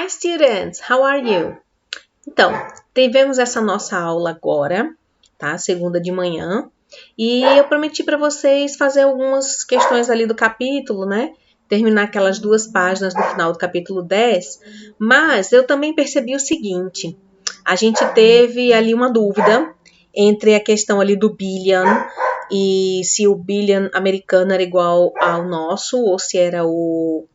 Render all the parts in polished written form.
Hi students, how are you? Então, tivemos essa nossa aula agora, tá? Segunda de manhã. E eu prometi para vocês fazer algumas questões ali do capítulo, né? Terminar aquelas 2 páginas do final do capítulo 10. Mas eu também percebi o seguinte. A gente teve ali uma dúvida entre a questão ali do billion e se o billion americano era igual ao nosso ou se era o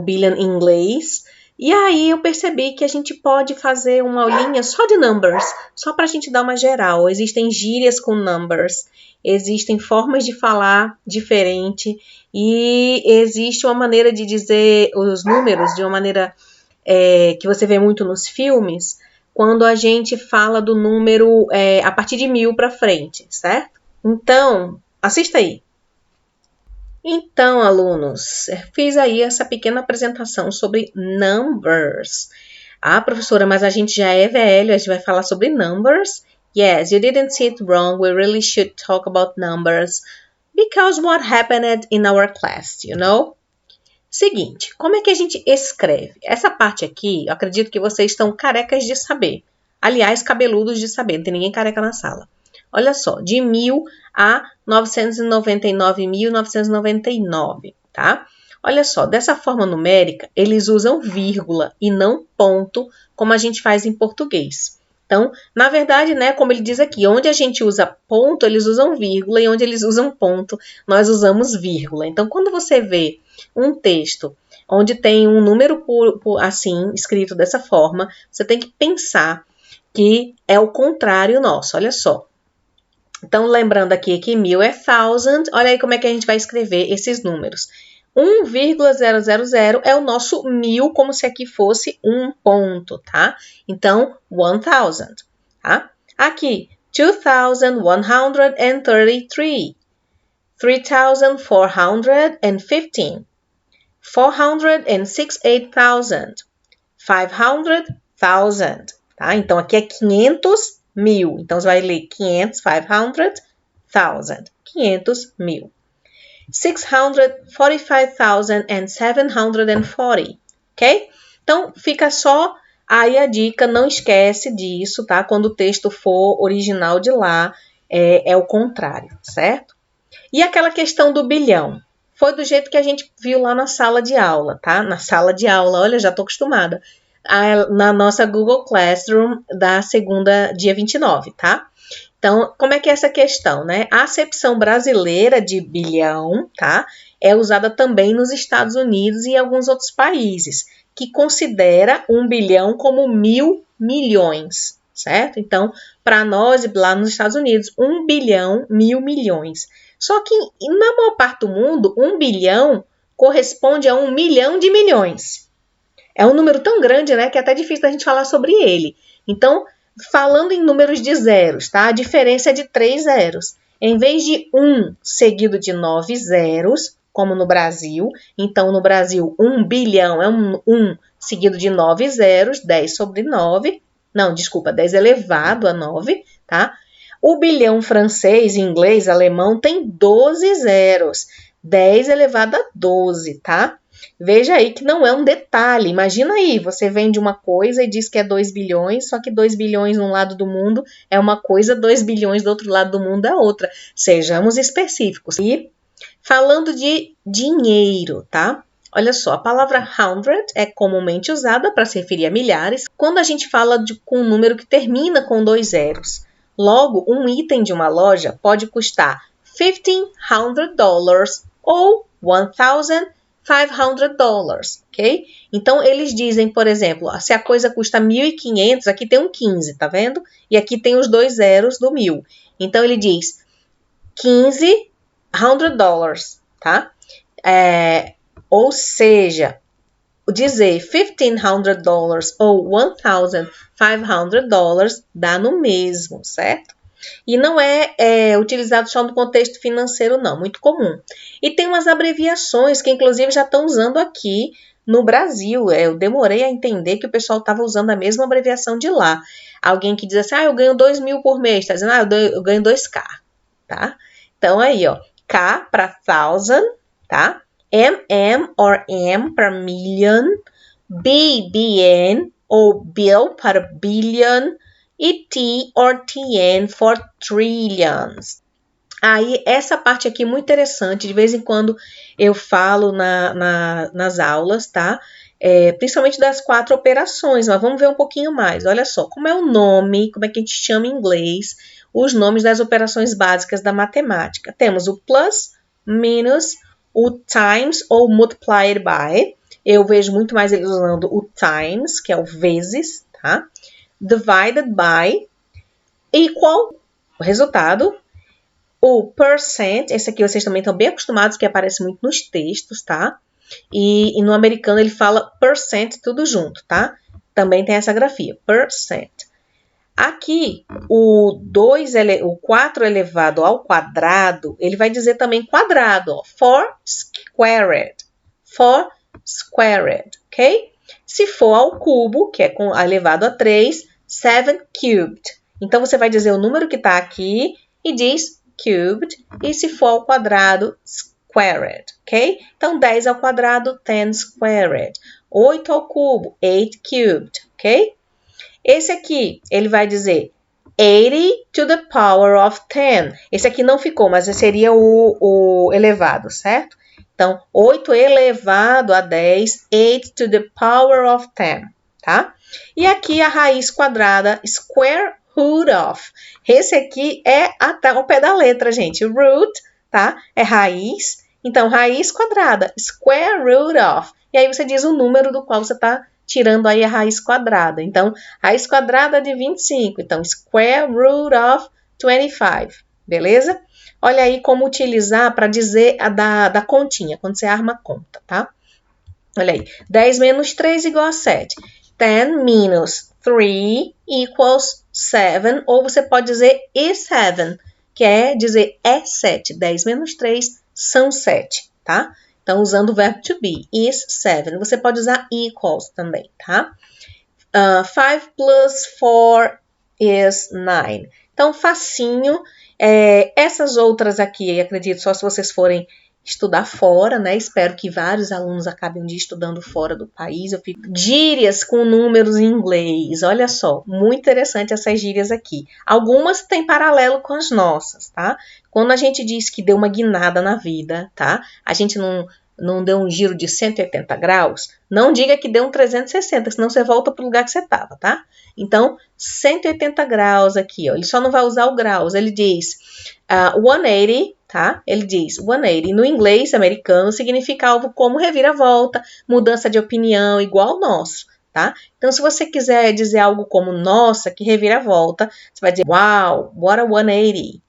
billion em inglês. E aí eu percebi que a gente pode fazer uma aulinha só de numbers, só para a gente dar uma geral. Existem gírias com numbers, existem formas de falar diferente e existe uma maneira de dizer os números de uma maneira que você vê muito nos filmes, quando a gente fala do número a partir de 1000 para frente, certo? Então, assista aí. Então, alunos, fiz aí essa pequena apresentação sobre numbers. Ah, professora, mas a gente já é velho, a gente vai falar sobre numbers? Yes, you didn't see it wrong. We really should talk about numbers because what happened in our class, you know? Seguinte, como é que a gente escreve? Essa parte aqui, eu acredito que vocês estão carecas de saber. Aliás, cabeludos de saber, não tem ninguém careca na sala. Olha só, de 1000 a 999.999, tá? Olha só, dessa forma numérica, eles usam vírgula e não ponto, como a gente faz em português. Então, na verdade, né, como ele diz aqui, onde a gente usa ponto, eles usam vírgula, e onde eles usam ponto, nós usamos vírgula. Então, quando você vê um texto onde tem um número assim, escrito dessa forma, você tem que pensar que é o contrário nosso, olha só. Então, lembrando aqui que 1000 é thousand, olha aí como é que a gente vai escrever esses números. 1,000 é o nosso 1000, como se aqui fosse um ponto, tá? Então, 1000, tá? Aqui, 2133, 3415, 468,000, 500,000, tá? Então, aqui é 500, 1000. Então, você vai ler 500, 500, 500,000. 645,740, ok? Então, fica só aí a dica, não esquece disso, tá? Quando o texto for original de lá, é o contrário, certo? E aquela questão do bilhão? Foi do jeito que a gente viu lá na sala de aula, tá? Na sala de aula, olha, já tô acostumada. Na nossa Google Classroom da segunda, dia 29, tá? Então, como é que é essa questão, né? A acepção brasileira de bilhão, tá? É usada também nos Estados Unidos e em alguns outros países, que considera 1 bilhão como 1000 milhões, certo? Então, para nós, lá nos Estados Unidos, 1 bilhão, 1000 milhões. Só que, na maior parte do mundo, 1 bilhão corresponde a 1 milhão de milhões. É um número tão grande, né, que é até difícil da gente falar sobre ele. Então, falando em números de zeros, tá? A diferença é de 3 zeros. Em vez de 1 seguido de 9 zeros, como no Brasil, então no Brasil 1 bilhão é um 1 seguido de 9 zeros, 10 sobre 9, não, desculpa, 10 elevado a 9, tá? O bilhão francês, inglês, alemão tem 12 zeros, 10 elevado a 12, tá? Veja aí que não é um detalhe. Imagina aí, você vende uma coisa e diz que é 2 bilhões, só que 2 bilhões num lado do mundo é uma coisa, 2 bilhões do outro lado do mundo é outra. Sejamos específicos. E falando de dinheiro, tá? Olha só, a palavra hundred é comumente usada para se referir a milhares quando a gente fala com um número que termina com 2 zeros. Logo, um item de uma loja pode custar $1,500 ou $1,500, ok? Então, eles dizem, por exemplo, se a coisa custa 1.500, aqui tem um 15, tá vendo? E aqui tem os 2 zeros do 1000. Então, ele diz $1,500, tá? Ou seja, dizer $1,500 ou $1,500 dá no mesmo, certo? E não é utilizado só no contexto financeiro, não, muito comum. E tem umas abreviações que, inclusive, já estão usando aqui no Brasil. Eu demorei a entender que o pessoal estava usando a mesma abreviação de lá. Alguém que diz assim, eu ganho 2.000 por mês, está dizendo, eu ganho 2K, tá? Então, aí, ó, K para thousand, tá? MM or M para million, BBN, ou bill, para billion, e T or TN for trillions. Aí, essa parte aqui é muito interessante, de vez em quando eu falo nas aulas, tá? Principalmente das 4 operações, mas vamos ver um pouquinho mais. Olha só, como é o nome, como é que a gente chama em inglês, os nomes das operações básicas da matemática. Temos o plus, minus, o times ou multiplied by. Eu vejo muito mais eles usando o times, que é o vezes, tá? Divided by, equal, o resultado. O percent, esse aqui vocês também estão bem acostumados, que aparece muito nos textos, tá? E no americano ele fala percent tudo junto, tá? Também tem essa grafia, percent. Aqui, o 4 elevado ao quadrado, ele vai dizer também quadrado, ó, 4 squared. 4 squared, ok? Se for ao cubo, que é elevado a 3, 7 cubed. Então, você vai dizer o número que está aqui e diz cubed, e se for ao quadrado, squared, ok? Então, 10 ao quadrado, 10 squared. 8 ao cubo, 8 cubed, ok? Esse aqui, ele vai dizer 80 to the power of 10. Esse aqui não ficou, mas seria o elevado, certo? Então, 8 elevado a 10, 8 to the power of 10, tá? E aqui a raiz quadrada, square root of. Esse aqui é até o pé da letra, gente. Root, tá? É raiz. Então, raiz quadrada, square root of. E aí você diz o número do qual você está tirando aí a raiz quadrada. Então, raiz quadrada de 25. Então, square root of 25. Beleza? Olha aí como utilizar para dizer da continha, quando você arma a conta, tá? Olha aí. 10 menos 3 igual a 7. 10 minus 3 equals 7. Ou você pode dizer is 7, que é dizer é 7. 10 menos 3 são 7, tá? Então, usando o verbo to be, is 7. Você pode usar equals também, tá? 5 plus 4 is 9. Então, facinho. Essas outras aqui, acredito, só se vocês forem estudar fora, né? Espero que vários alunos acabem de estudando fora do país. Eu fico gírias com números em inglês. Olha só, muito interessante essas gírias aqui. Algumas têm paralelo com as nossas, tá? Quando a gente diz que deu uma guinada na vida, tá? A gente não deu um giro de 180 graus, não diga que deu um 360, senão você volta para o lugar que você estava, tá? Então, 180 graus aqui, ó. Ele só não vai usar o graus, ele diz 180, tá? Ele diz 180. No inglês americano significa algo como reviravolta, mudança de opinião, igual ao nosso, tá? Então, se você quiser dizer algo como nossa, que reviravolta, você vai dizer wow, what a 180.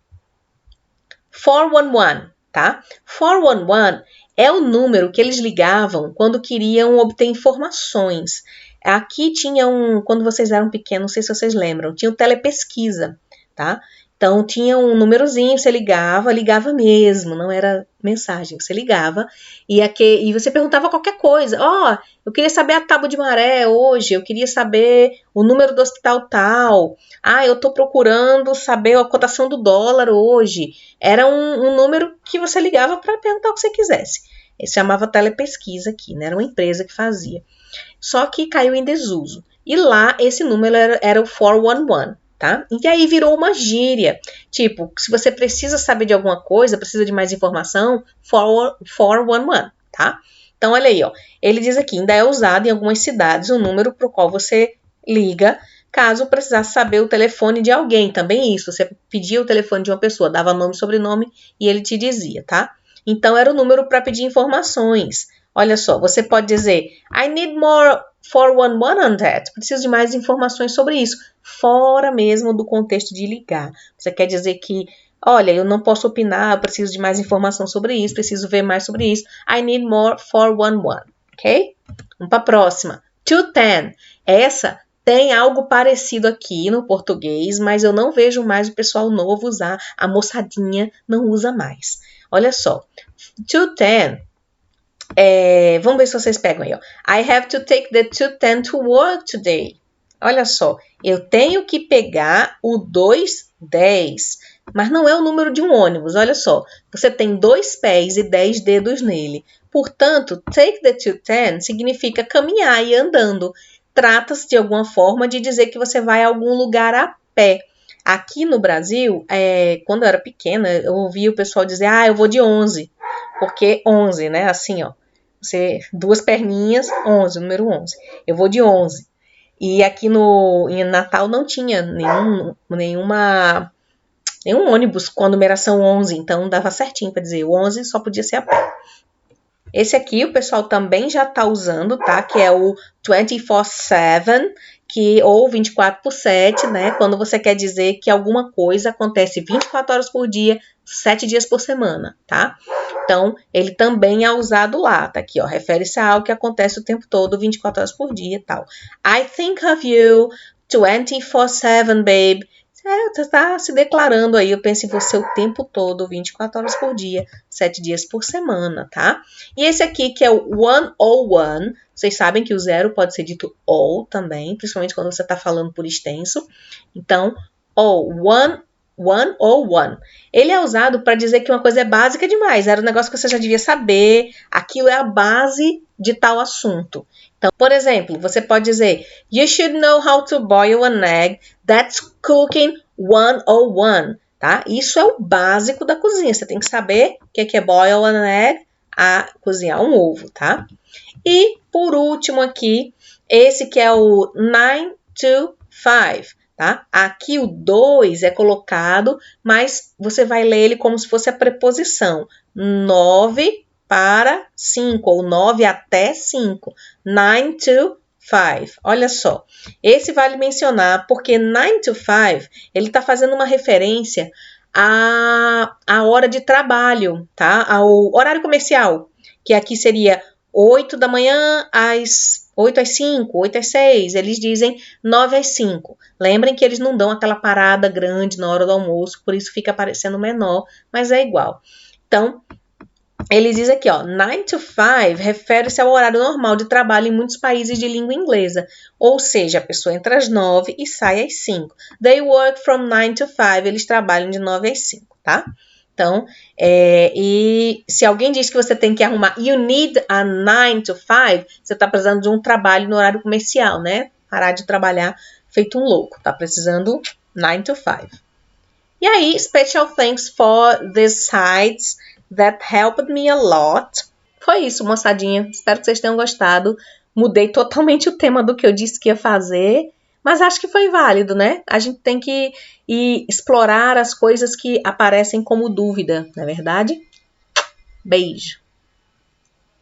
411, tá? 411 é o número que eles ligavam quando queriam obter informações. Aqui tinha quando vocês eram pequenos, não sei se vocês lembram, tinha o telepesquisa, tá? Então, tinha um númerozinho, você ligava mesmo, não era mensagem, você ligava e você perguntava qualquer coisa. Eu queria saber a tábua de maré hoje, eu queria saber o número do hospital tal. Eu estou procurando saber a cotação do dólar hoje. Era um número que você ligava para perguntar o que você quisesse. Ele se chamava telepesquisa aqui, né? Era uma empresa que fazia. Só que caiu em desuso. E lá, esse número era o 411. Tá? E aí virou uma gíria, tipo, se você precisa saber de alguma coisa, precisa de mais informação, 411, tá? Então, olha aí, ó, ele diz aqui, ainda é usado em algumas cidades o número para o qual você liga, caso precisasse saber o telefone de alguém, também isso, você pedia o telefone de uma pessoa, dava nome e sobrenome e ele te dizia, tá? Então, era o número para pedir informações. Olha só, você pode dizer, I need more 411 on that. Preciso de mais informações sobre isso. Fora mesmo do contexto de ligar. Você quer dizer que, olha, eu não posso opinar, eu preciso de mais informação sobre isso, preciso ver mais sobre isso. I need more 411, ok? Vamos para a próxima. 210. Essa tem algo parecido aqui no português, mas eu não vejo mais o pessoal novo usar. A moçadinha não usa mais. Olha só. 210. Vamos ver se vocês pegam aí, ó. I have to take the 210 to work today. Olha só, eu tenho que pegar o 210, mas não é o número de um ônibus, olha só. Você tem 2 pés e 10 dedos nele. Portanto, take the 210 significa caminhar e andando. Trata-se de alguma forma de dizer que você vai a algum lugar a pé. Aqui no Brasil, quando eu era pequena, eu ouvia o pessoal dizer, eu vou de 11. Porque 11, né? Assim, ó. Você, duas perninhas, 11, número 11. Eu vou de 11. E aqui em Natal não tinha nenhum ônibus com a numeração 11, então dava certinho para dizer o 11 só podia ser a pé. Esse aqui o pessoal também já está usando, tá? Que é o 24/7, ou 24/7, né? Quando você quer dizer que alguma coisa acontece 24 horas por dia, 7 dias por semana, tá? Então, ele também é usado lá, tá aqui, ó. Refere-se a algo que acontece o tempo todo, 24 horas por dia e tal. I think of you 24/7, babe. Você está se declarando aí, eu penso em você o tempo todo, 24 horas por dia, 7 dias por semana, tá? E esse aqui, que é o 101, vocês sabem que o 0 pode ser dito all também, principalmente quando você está falando por extenso. Então, 101. Ele é usado para dizer que uma coisa é básica demais, era um negócio que você já devia saber, aquilo é a base de tal assunto. Então, por exemplo, você pode dizer, you should know how to boil an egg, that's cooking 101, tá? Isso é o básico da cozinha, você tem que saber o que é boil an egg, cozinhar um ovo, tá? E, por último aqui, esse que é o 9 to 5, tá? Aqui o 2 é colocado, mas você vai ler ele como se fosse a preposição 9 para 5, ou 9 até 5. 9 to 5. Olha só, esse vale mencionar porque 9 to 5, ele está fazendo uma referência à hora de trabalho, tá? Ao horário comercial, que aqui seria 8 da manhã às 8 às 5, 8 às 6, eles dizem 9 às 5. Lembrem que eles não dão aquela parada grande na hora do almoço, por isso fica parecendo menor, mas é igual. Então, ele diz aqui, ó, 9 to 5 refere-se ao horário normal de trabalho em muitos países de língua inglesa, ou seja, a pessoa entra às 9 e sai às 5. They work from 9 to 5, eles trabalham de 9 às 5, tá? Então, e se alguém diz que você tem que arrumar you need a 9 to 5, você está precisando de um trabalho no horário comercial, né? Parar de trabalhar feito um louco, tá precisando 9 to 5. E aí, special thanks for these sites that helped me a lot. Foi isso, moçadinha. Espero que vocês tenham gostado. Mudei totalmente o tema do que eu disse que ia fazer, mas acho que foi válido, né? A gente tem que ir explorar as coisas que aparecem como dúvida, não é verdade? Beijo!